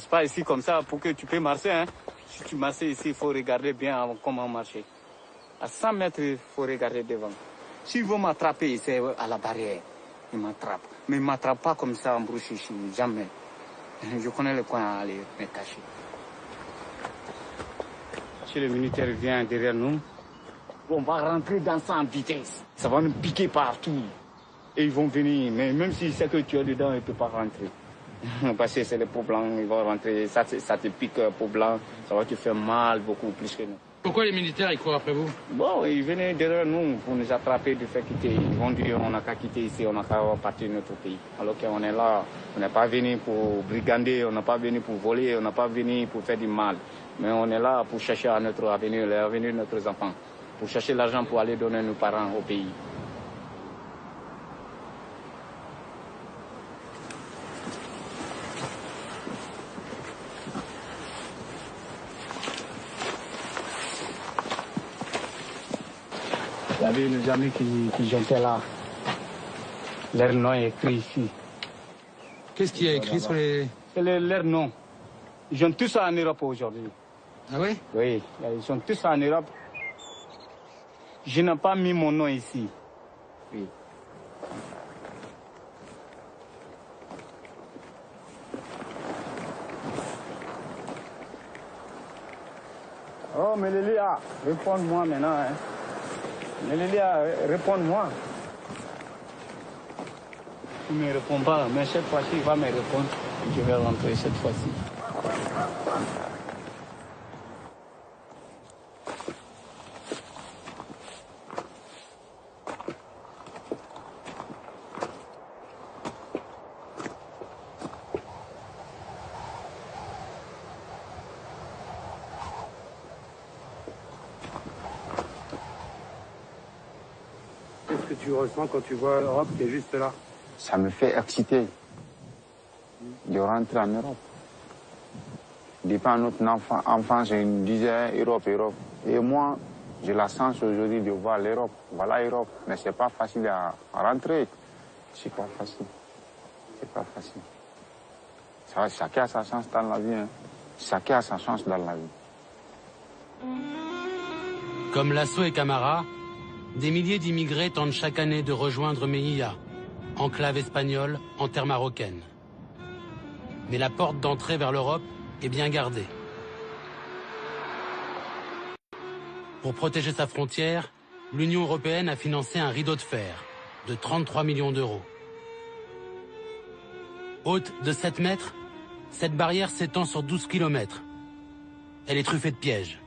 C'est pas ici comme ça pour que tu peux marcher. Hein. Si tu marches ici, il faut regarder bien comment marcher. À 100 mètres, il faut regarder devant. S'il veut m'attraper, c'est à la barrière. Il m'attrape. Mais il ne m'attrape pas comme ça en brouche ici, jamais. Je connais le coin à aller me cacher. Si le militaire vient derrière nous, on va rentrer dans ça en vitesse. Ça va nous piquer partout. Et ils vont venir. Mais même s'il sait que tu es dedans, il ne peut pas rentrer. Parce que c'est les peaux blancs, ils vont rentrer. Ça te pique, peau blanc. Ça va te faire mal beaucoup plus que nous. Pourquoi les militaires ils courent après vous? Bon, ils venaient derrière nous pour nous attraper, de faire quitter. Ils vont dire on n'a qu'à quitter ici, on n'a qu'à partir de notre pays. Alors qu'on est là, on n'est pas venu pour brigander, on n'est pas venu pour voler, on n'est pas venu pour faire du mal. Mais on est là pour chercher à notre avenir, l'avenir de nos enfants. Pour chercher l'argent pour aller donner nos parents au pays. Il y avait nos amis qui étaient là. Leur nom est écrit ici. Qu'est-ce qu'il y a écrit sur les... C'est leur nom. Ils sont tous en Europe aujourd'hui. Ah oui? Oui, ils sont tous en Europe. Je n'ai pas mis mon nom ici. Oui. Oh, mais Lélia, réponds-moi maintenant. Hein. Mais Lélia, réponds-moi. Il ne me répond pas, mais cette fois-ci, il va me répondre. Je vais rentrer cette fois-ci. Qu'est-ce que tu ressens quand tu vois l'Europe qui est juste là? Ça me fait exciter de rentrer en Europe. Depuis notre enfance, je disais Europe, Europe. Et moi, j'ai la chance aujourd'hui de voir l'Europe. Voilà l'Europe. Mais c'est pas facile à rentrer. C'est pas facile. C'est pas facile. Ça, chacun a sa chance dans la vie. Hein. Chacun a sa chance dans la vie. Comme Lasso et Camara, des milliers d'immigrés tentent chaque année de rejoindre Melilla, enclave espagnole en terre marocaine. Mais la porte d'entrée vers l'Europe est bien gardée. Pour protéger sa frontière, l'Union européenne a financé un rideau de fer de 33 millions d'euros. Haute de 7 mètres, cette barrière s'étend sur 12 kilomètres. Elle est truffée de pièges.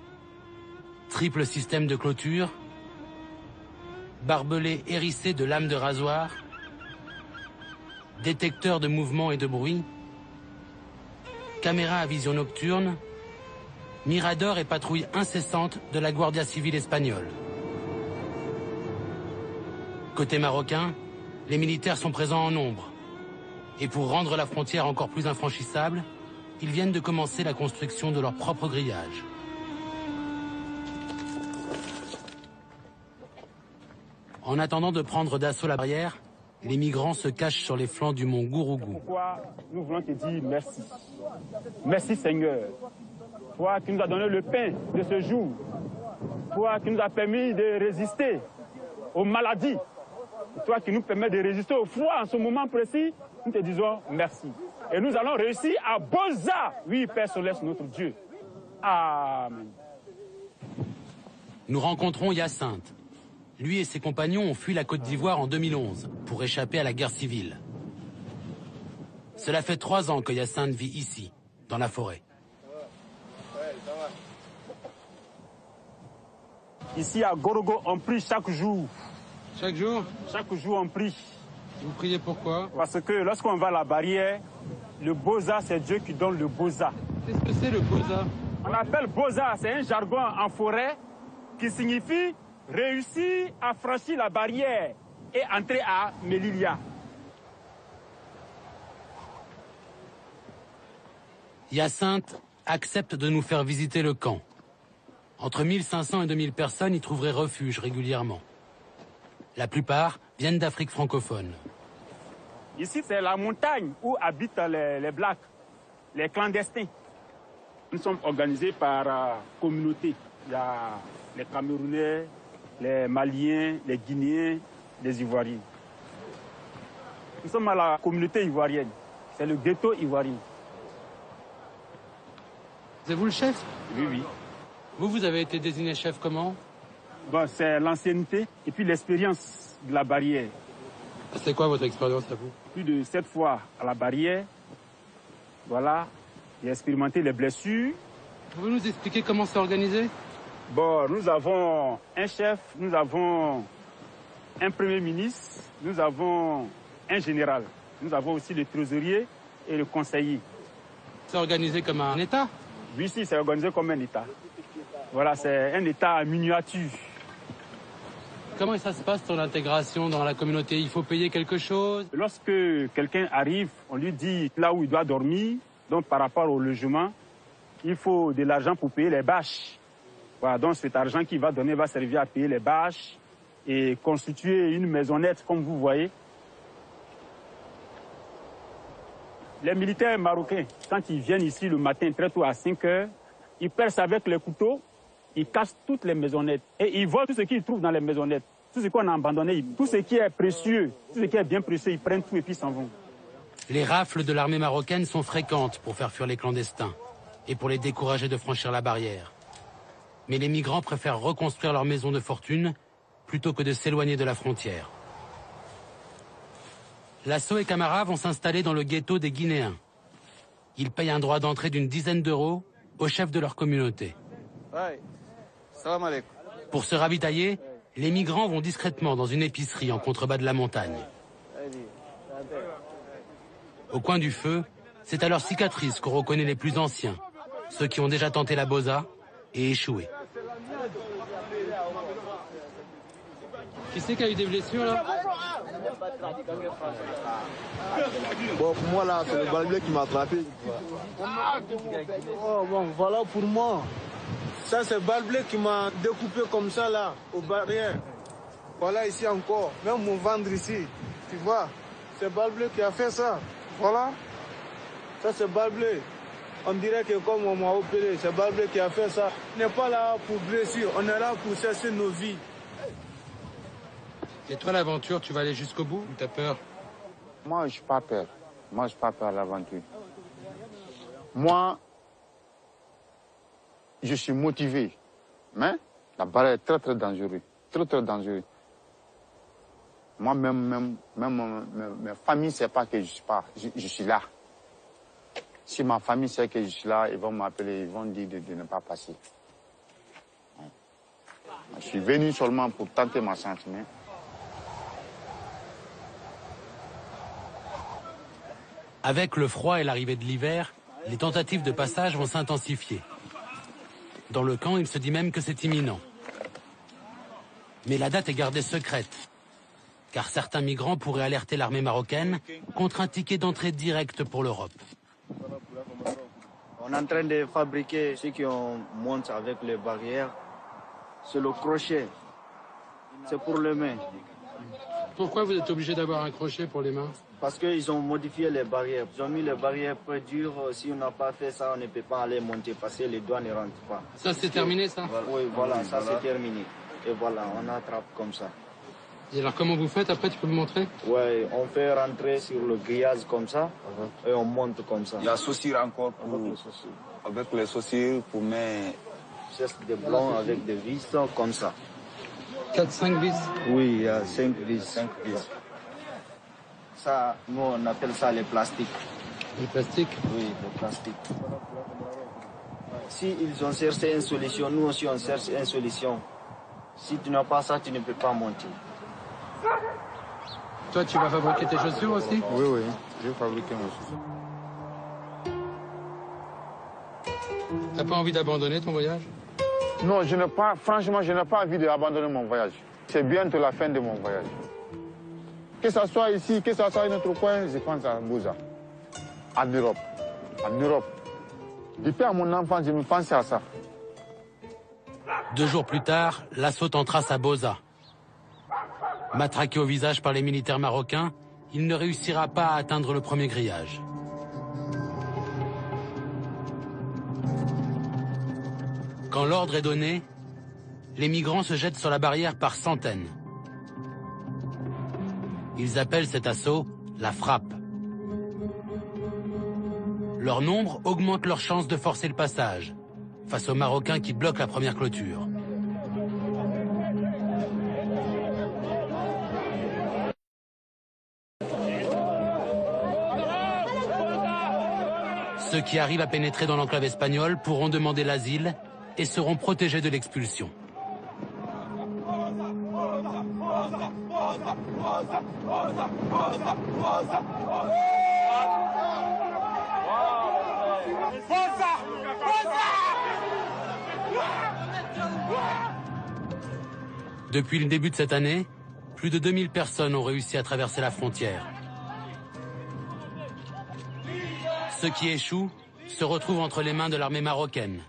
Triple système de clôture, barbelés hérissés de lames de rasoir, détecteurs de mouvement et de bruit, caméras à vision nocturne, miradors et patrouilles incessantes de la Guardia Civile espagnole. Côté marocain, les militaires sont présents en nombre. Et pour rendre la frontière encore plus infranchissable, ils viennent de commencer la construction de leur propre grillage. En attendant de prendre d'assaut la barrière, les migrants se cachent sur les flancs du mont Gourougou. Pourquoi nous voulons te dire merci. Merci Seigneur. Toi qui nous as donné le pain de ce jour. Toi qui nous as permis de résister aux maladies. Toi qui nous permets de résister au froid en ce moment précis. Nous te disons merci. Et nous allons réussir à Boza. Oui, Père Céleste, notre Dieu. Amen. Nous rencontrons Hyacinthe. Lui et ses compagnons ont fui la Côte d'Ivoire en 2011 pour échapper à la guerre civile. Cela fait 3 ans que Hyacinthe vit ici, dans la forêt. Ici à Gorogo, on prie chaque jour. Chaque jour? Chaque jour, on prie. Vous priez pourquoi? Parce que lorsqu'on va à la barrière, le Boza, c'est Dieu qui donne le Boza. Qu'est-ce que c'est le Boza? On appelle Boza, c'est un jargon en forêt qui signifie réussir à franchir la barrière et entrer à Melilla. Hyacinthe accepte de nous faire visiter le camp. Entre 1500 et 2000 personnes y trouveraient refuge régulièrement. La plupart viennent d'Afrique francophone. Ici, c'est la montagne où habitent les Blacks. les clandestins. Nous sommes organisés par communauté. Il y a les Camerounais, les Maliens, les Guinéens, les Ivoiriens. Nous sommes à la communauté ivoirienne. C'est le ghetto ivoirien. C'est vous le chef? Oui, oui. Vous avez été désigné chef comment? Bon, c'est l'ancienneté et puis l'expérience de la barrière. C'est quoi votre expérience à vous? Plus de 7 fois à la barrière. Voilà. J'ai expérimenté les blessures. Pouvez-vous nous expliquer comment c'est organisé? Bon, nous avons un chef, nous avons un premier ministre, nous avons un général. Nous avons aussi le trésorier et le conseiller. C'est organisé comme un État? Oui, ici, c'est organisé comme un État. Voilà, c'est un État en miniature. Comment ça se passe ton intégration dans la communauté? Il faut payer quelque chose? Lorsque quelqu'un arrive, on lui dit là où il doit dormir. Donc par rapport au logement, il faut de l'argent pour payer les bâches. Voilà, donc cet argent qu'il va donner va servir à payer les bâches et constituer une maisonnette comme vous voyez. Les militaires marocains, quand ils viennent ici le matin très tôt à 5 heures, ils percent avec les couteaux, ils cassent toutes les maisonnettes et ils volent tout ce qu'ils trouvent dans les maisonnettes. Tout ce qu'on a abandonné, tout ce qui est précieux, tout ce qui est bien précieux, ils prennent tout et puis s'en vont. Les rafles de l'armée marocaine sont fréquentes pour faire fuir les clandestins et pour les décourager de franchir la barrière. Mais les migrants préfèrent reconstruire leur maison de fortune plutôt que de s'éloigner de la frontière. Lasso et Camara vont s'installer dans le ghetto des Guinéens. Ils payent un droit d'entrée d'une dizaine d'euros au chef de leur communauté. Pour se ravitailler, les migrants vont discrètement dans une épicerie en contrebas de la montagne. Au coin du feu, c'est à leurs cicatrices qu'on reconnaît les plus anciens, ceux qui ont déjà tenté la boza et échoué. Qui c'est qui a eu des blessures là? Bon, pour moi là, c'est le balai qui m'a attrapé. Oh, bon, voilà pour moi. Ça, c'est le balai qui m'a découpé comme ça là, aux barrières. Voilà ici encore, même mon ventre ici, tu vois. C'est le balai qui a fait ça. Voilà. Ça, c'est le balai. On dirait que comme on m'a opéré, c'est le balai qui a fait ça. On n'est pas là pour blessure, on est là pour chercher nos vies. Et toi, l'aventure, tu vas aller jusqu'au bout ou t'as peur? Moi, je n'ai pas peur. Moi, je n'ai pas peur de l'aventure. Moi, je suis motivé. Mais la barrière est très, très dangereuse. Très, très dangereuse. Moi, même ma famille ne sait pas que je suis là. Si ma famille sait que je suis là, ils vont m'appeler, ils vont dire de ne pas passer. Je suis venu seulement pour tenter ma chance. Mais... Avec le froid et l'arrivée de l'hiver, les tentatives de passage vont s'intensifier. Dans le camp, il se dit même que c'est imminent. Mais la date est gardée secrète, car certains migrants pourraient alerter l'armée marocaine contre un ticket d'entrée direct pour l'Europe. On est en train de fabriquer ce qu'on monte avec les barrières. C'est le crochet. C'est pour les mains. Pourquoi vous êtes obligé d'avoir un crochet pour les mains? Parce qu'ils ont modifié les barrières. Ils ont mis les barrières très dures. Si on n'a pas fait ça, on ne peut pas aller monter parce que les doigts ne rentrent pas. Ça, c'est terminé, ça? Oui, voilà, ça c'est terminé. Et voilà, on attrape comme ça. Et alors, comment vous faites après? Tu peux me montrer? Oui, on fait rentrer sur le grillage comme ça et on monte comme ça. Il y a chaussures encore avec les chaussures pour mettre... C'est des blancs avec des vis comme ça. 4-5 vis? Oui, il y a 5 vis. 5 vis. Ça, nous, on appelle ça les plastiques. Les plastiques? Oui, les plastiques. Si ils ont cherché une solution, nous aussi on cherche une solution. Si tu n'as pas ça, tu ne peux pas monter. Toi, tu vas fabriquer tes chaussures aussi? Oui, oui, je fabrique mes chaussures. T'as pas envie d'abandonner ton voyage? Non, franchement, je n'ai pas envie d'abandonner mon voyage. C'est bientôt la fin de mon voyage. Que ce soit ici, que ce soit dans notre coin, je pense à Boza. En Europe. En Europe. Depuis à mon enfance, je me pensais à ça. 2 jours plus tard, l'assaut en trace à Boza. Matraqué au visage par les militaires marocains, il ne réussira pas à atteindre le premier grillage. Quand l'ordre est donné, les migrants se jettent sur la barrière par centaines. Ils appellent cet assaut la frappe. Leur nombre augmente leurs chances de forcer le passage face aux Marocains qui bloquent la première clôture. Ceux qui arrivent à pénétrer dans l'enclave espagnole pourront demander l'asile et seront protégés de l'expulsion. Depuis le début de cette année, plus de 2000 personnes ont réussi à traverser la frontière. Ceux qui échouent se retrouvent entre les mains de l'armée marocaine.